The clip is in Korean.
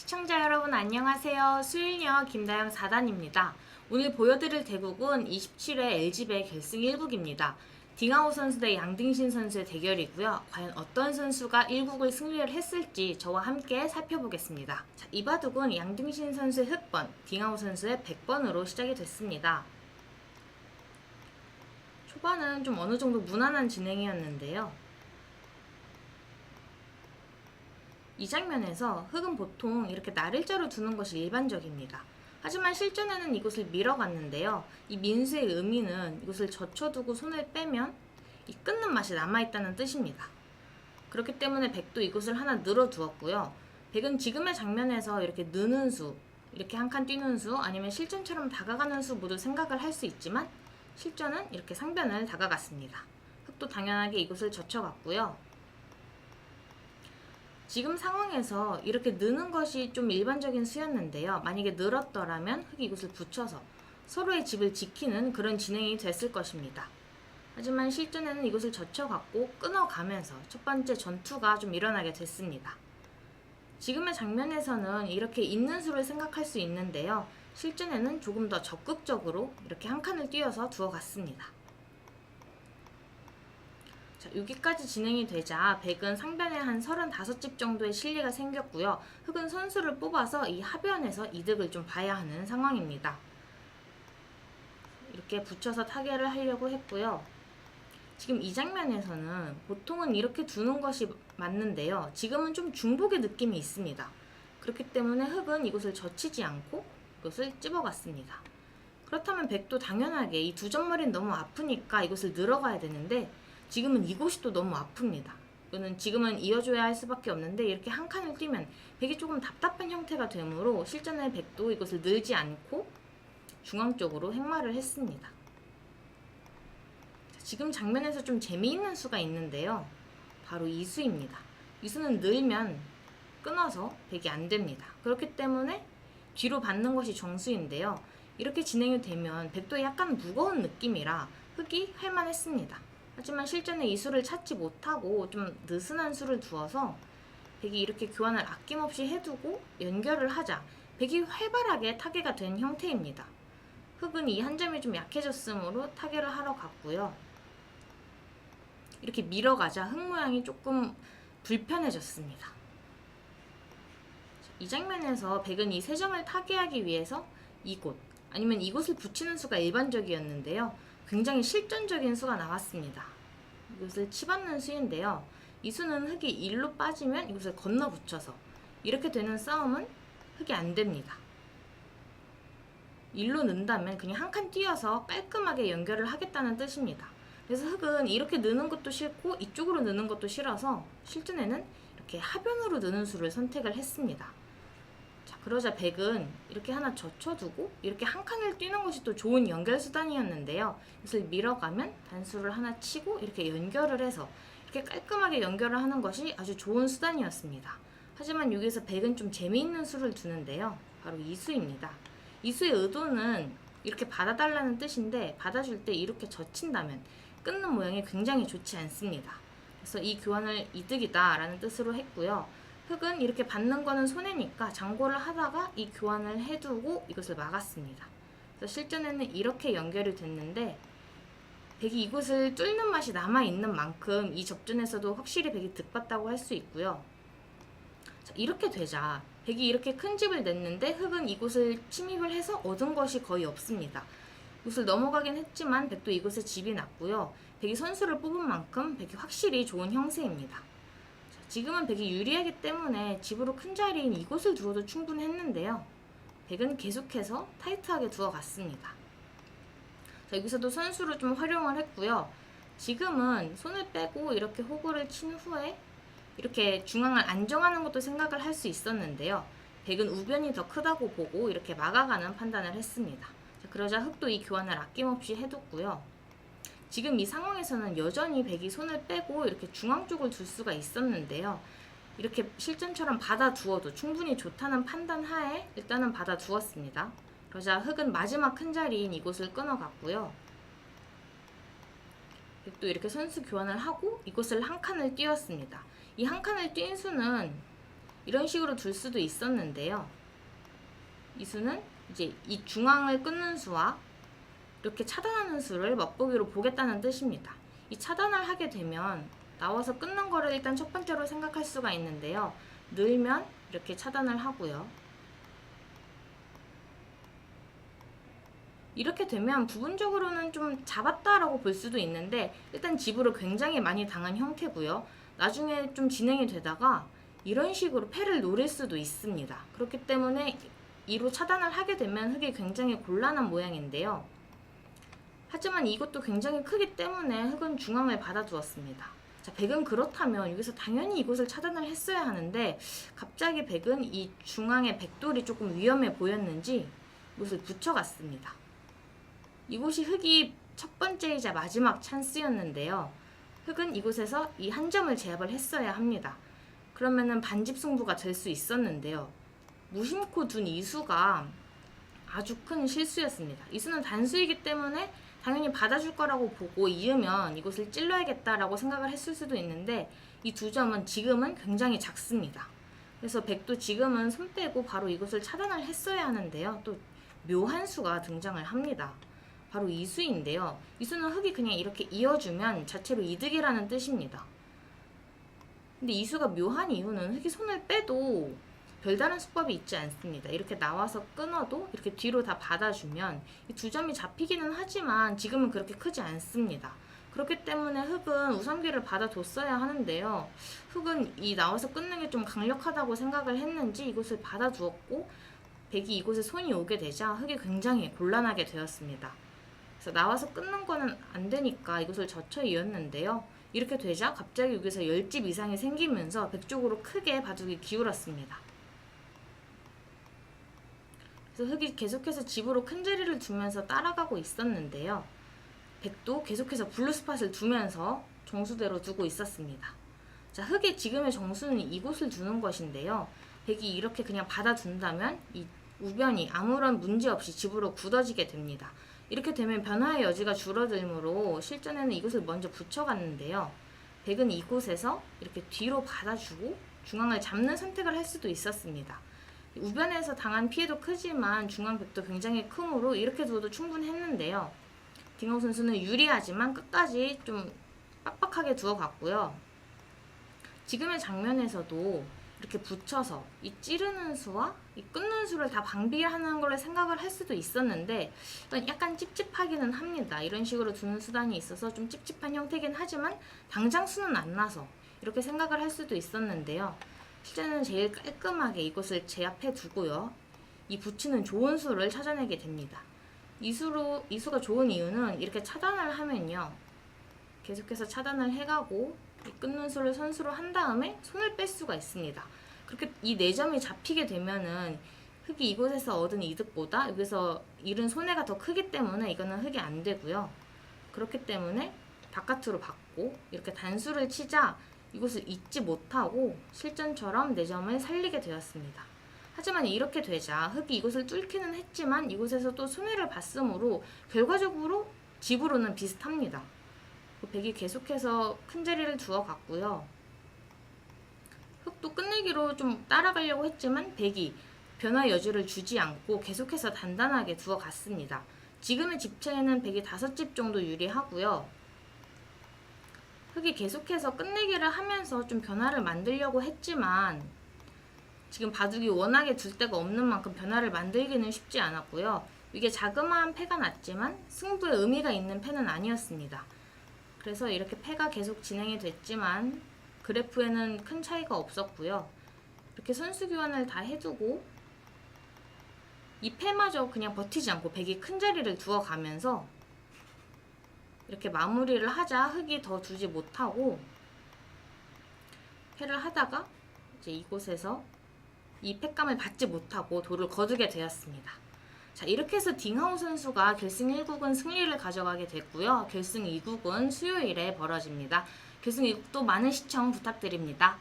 시청자 여러분 안녕하세요. 수일녀 김다영 4단입니다. 오늘 보여드릴 대국은 27회 LG배 결승 1국입니다. 딩하오 선수 대 양딩신 선수의 대결이고요. 과연 어떤 선수가 1국을 승리를 했을지 저와 함께 살펴보겠습니다. 자, 이 바둑은 양딩신 선수의 흑번, 딩하오 선수의 100번으로 시작이 됐습니다. 초반은 좀 어느 정도 무난한 진행이었는데요. 이 장면에서 흑은 보통 이렇게 날일자로 두는 것이 일반적입니다. 하지만 실전에는 이곳을 밀어갔는데요. 이 민수의 의미는 이곳을 젖혀두고 손을 빼면 이 끊는 맛이 남아있다는 뜻입니다. 그렇기 때문에 백도 이곳을 하나 늘어두었고요. 백은 지금의 장면에서 이렇게 느는 수, 이렇게 한 칸 뛰는 수, 아니면 실전처럼 다가가는 수 모두 생각을 할 수 있지만 실전은 이렇게 상변을 다가갔습니다. 흑도 당연하게 이곳을 젖혀갔고요. 지금 상황에서 이렇게 느는 것이 좀 일반적인 수였는데요. 만약에 늘었더라면 흑이 이곳을 붙여서 서로의 집을 지키는 그런 진행이 됐을 것입니다. 하지만 실전에는 이곳을 젖혀갔고 끊어가면서 첫 번째 전투가 좀 일어나게 됐습니다. 지금의 장면에서는 이렇게 있는 수를 생각할 수 있는데요. 실전에는 조금 더 적극적으로 이렇게 한 칸을 띄어서 두어갔습니다. 자, 여기까지 진행이 되자 백은 상변에 한 35집 정도의 실리가 생겼고요. 흑은 선수를 뽑아서 이 하변에서 이득을 좀 봐야 하는 상황입니다. 이렇게 붙여서 타결을 하려고 했고요. 지금 이 장면에서는 보통은 이렇게 두는 것이 맞는데요. 지금은 좀 중복의 느낌이 있습니다. 그렇기 때문에 흑은 이곳을 젖히지 않고 이것을 찝어갔습니다. 그렇다면 백도 당연하게 이 두 점머리는 너무 아프니까 이곳을 늘어가야 되는데 지금은 이곳이 또 너무 아픕니다. 이거는 지금은 이어줘야 할 수밖에 없는데 이렇게 한 칸을 뛰면 백이 조금 답답한 형태가 되므로 실전의 백도 이것을 늘지 않고 중앙 쪽으로 행마를 했습니다. 지금 장면에서 좀 재미있는 수가 있는데요. 바로 이 수입니다. 이 수는 늘면 끊어서 백이 안 됩니다. 그렇기 때문에 뒤로 받는 것이 정수인데요. 이렇게 진행이 되면 백도 약간 무거운 느낌이라 흑이 할만했습니다. 하지만 실전에 이 수를 찾지 못하고 좀 느슨한 수를 두어서 백이 이렇게 교환을 아낌없이 해두고 연결을 하자 백이 활발하게 타개가 된 형태입니다. 흑은 이 한 점이 좀 약해졌으므로 타개를 하러 갔고요. 이렇게 밀어가자 흑 모양이 조금 불편해졌습니다. 이 장면에서 백은 이 세 점을 타개하기 위해서 이곳 아니면 이곳을 붙이는 수가 일반적이었는데요. 굉장히 실전적인 수가 나왔습니다. 이것을 치받는 수인데요. 이 수는 흑이 일로 빠지면 이것을 건너 붙여서 이렇게 되는 싸움은 흑이 안 됩니다. 일로 는다면 그냥 한 칸 뛰어서 깔끔하게 연결을 하겠다는 뜻입니다. 그래서 흑은 이렇게 느는 것도 싫고 이쪽으로 느는 것도 싫어서 실전에는 이렇게 하변으로 느는 수를 선택을 했습니다. 자, 그러자 백은 이렇게 하나 젖혀두고 이렇게 한 칸을 뛰는 것이 또 좋은 연결 수단이었는데요. 이것을 밀어가면 단수를 하나 치고 이렇게 연결을 해서 이렇게 깔끔하게 연결을 하는 것이 아주 좋은 수단이었습니다. 하지만 여기서 백은 좀 재미있는 수를 두는데요. 바로 이 수입니다. 이 수의 의도는 이렇게 받아달라는 뜻인데 받아줄 때 이렇게 젖힌다면 끊는 모양이 굉장히 좋지 않습니다. 그래서 이 교환을 이득이다 라는 뜻으로 했고요. 흑은 이렇게 받는 거는 손해니까 장고를 하다가 이 교환을 해두고 이것을 막았습니다. 그래서 실전에는 이렇게 연결이 됐는데 백이 이곳을 뚫는 맛이 남아있는 만큼 이 접전에서도 확실히 백이 득봤다고 할 수 있고요. 자, 이렇게 되자 백이 이렇게 큰 집을 냈는데 흑은 이곳을 침입을 해서 얻은 것이 거의 없습니다. 이곳을 넘어가긴 했지만 백도 이곳에 집이 났고요. 백이 선수를 뽑은 만큼 백이 확실히 좋은 형세입니다. 지금은 백이 유리하기 때문에 집으로 큰 자리인 이곳을 두어도 충분했는데요. 백은 계속해서 타이트하게 두어갔습니다. 자, 여기서도 선수를 좀 활용을 했고요. 지금은 손을 빼고 이렇게 호구를 친 후에 이렇게 중앙을 안정하는 것도 생각을 할 수 있었는데요. 백은 우변이 더 크다고 보고 이렇게 막아가는 판단을 했습니다. 자, 그러자 흑도 이 교환을 아낌없이 해뒀고요. 지금 이 상황에서는 여전히 백이 손을 빼고 이렇게 중앙 쪽을 둘 수가 있었는데요. 이렇게 실전처럼 받아두어도 충분히 좋다는 판단 하에 일단은 받아두었습니다. 그러자 흑은 마지막 큰 자리인 이곳을 끊어갔고요. 백도 이렇게 선수 교환을 하고 이곳을 한 칸을 띄웠습니다. 이 한 칸을 뛴 수는 이런 식으로 둘 수도 있었는데요. 이 수는 이제 이 중앙을 끊는 수와 이렇게 차단하는 수를 맛보기로 보겠다는 뜻입니다. 이 차단을 하게 되면 나와서 끊는 거를 일단 첫 번째로 생각할 수가 있는데요. 늘면 이렇게 차단을 하고요. 이렇게 되면 부분적으로는 좀 잡았다라고 볼 수도 있는데 일단 집으로 굉장히 많이 당한 형태고요. 나중에 좀 진행이 되다가 이런 식으로 패를 노릴 수도 있습니다. 그렇기 때문에 이로 차단을 하게 되면 흙이 굉장히 곤란한 모양인데요. 하지만 이것도 굉장히 크기 때문에 흙은 중앙을 받아두었습니다. 자, 백은 그렇다면 여기서 당연히 이곳을 차단을 했어야 하는데 갑자기 백은 이 중앙의 백돌이 조금 위험해 보였는지 이곳을 붙여갔습니다. 이곳이 흙이 첫 번째이자 마지막 찬스였는데요. 흙은 이곳에서 이 한 점을 제압을 했어야 합니다. 그러면은 반집 승부가 될 수 있었는데요. 무심코 둔 이수가 아주 큰 실수였습니다. 이수는 단수이기 때문에 당연히 받아줄 거라고 보고 이으면 이곳을 찔러야겠다라고 생각을 했을 수도 있는데 이 두 점은 지금은 굉장히 작습니다. 그래서 백도 지금은 손 빼고 바로 이곳을 차단을 했어야 하는데요. 또 묘한 수가 등장을 합니다. 바로 이 수인데요. 이 수는 흙이 그냥 이렇게 이어주면 자체로 이득이라는 뜻입니다. 근데 이 수가 묘한 이유는 흙이 손을 빼도 별다른 수법이 있지 않습니다. 이렇게 나와서 끊어도 이렇게 뒤로 다 받아주면 이 두 점이 잡히기는 하지만 지금은 그렇게 크지 않습니다. 그렇기 때문에 흙은 우선기를 받아뒀어야 하는데요. 흙은 이 나와서 끊는 게 좀 강력하다고 생각을 했는지 이곳을 받아두었고 백이 이곳에 손이 오게 되자 흙이 굉장히 곤란하게 되었습니다. 그래서 나와서 끊는 거는 안 되니까 이곳을 젖혀 이었는데요. 이렇게 되자 갑자기 여기서 10집 이상이 생기면서 백 쪽으로 크게 바둑이 기울었습니다. 그래서 흙이 계속해서 집으로 큰 자리를 두면서 따라가고 있었는데요. 백도 계속해서 블루스팟을 두면서 정수대로 두고 있었습니다. 자, 흙의 지금의 정수는 이곳을 두는 것인데요. 백이 이렇게 그냥 받아둔다면 이 우변이 아무런 문제 없이 집으로 굳어지게 됩니다. 이렇게 되면 변화의 여지가 줄어들므로 실전에는 이곳을 먼저 붙여갔는데요. 백은 이곳에서 이렇게 뒤로 받아주고 중앙을 잡는 선택을 할 수도 있었습니다. 우변에서 당한 피해도 크지만 중앙 백도 굉장히 크므로 이렇게 두어도 충분했는데요. 딩하우 선수는 유리하지만 끝까지 좀 빡빡하게 두어갔고요. 지금의 장면에서도 이렇게 붙여서 이 찌르는 수와 이 끊는 수를 다 방비하는 걸 생각을 할 수도 있었는데 약간 찝찝하기는 합니다. 이런 식으로 두는 수단이 있어서 좀 찝찝한 형태긴 하지만 당장 수는 안 나서 이렇게 생각을 할 수도 있었는데요. 실제는 제일 깔끔하게 이곳을 제압해 두고요. 이 붙이는 좋은 수를 찾아내게 됩니다. 이 수가 좋은 이유는 이렇게 차단을 하면요. 계속해서 차단을 해가고 이 끊는 수를 선수로 한 다음에 손을 뺄 수가 있습니다. 그렇게 이 4점이 잡히게 되면은 흙이 이곳에서 얻은 이득보다 여기서 잃은 손해가 더 크기 때문에 이거는 흙이 안 되고요. 그렇기 때문에 바깥으로 받고 이렇게 단수를 치자 이곳을 잊지 못하고 실전처럼 4점을 살리게 되었습니다. 하지만 이렇게 되자 흙이 이곳을 뚫기는 했지만 이곳에서 또 손해를 봤으므로 결과적으로 집으로는 비슷합니다. 백이 계속해서 큰 자리를 두어갔고요. 흙도 끝내기로 좀 따라가려고 했지만 백이 변화의 여지를 주지 않고 계속해서 단단하게 두어갔습니다. 지금의 집 차이는 백이 5집 정도 유리하고요. 흙이 계속해서 끝내기를 하면서 좀 변화를 만들려고 했지만 지금 바둑이 워낙에 둘 데가 없는 만큼 변화를 만들기는 쉽지 않았고요. 이게 자그마한 패가 났지만 승부에 의미가 있는 패는 아니었습니다. 그래서 이렇게 패가 계속 진행이 됐지만 그래프에는 큰 차이가 없었고요. 이렇게 선수 교환을 다 해두고 이 패마저 그냥 버티지 않고 백이 큰 자리를 두어가면서 이렇게 마무리를 하자 흙이 더 두지 못하고 패를 하다가 이제 이곳에서 이 패감을 받지 못하고 돌을 거두게 되었습니다. 자, 이렇게 해서 딩하우 선수가 결승 1국은 승리를 가져가게 됐고요. 결승 2국은 수요일에 벌어집니다. 결승 2국도 많은 시청 부탁드립니다.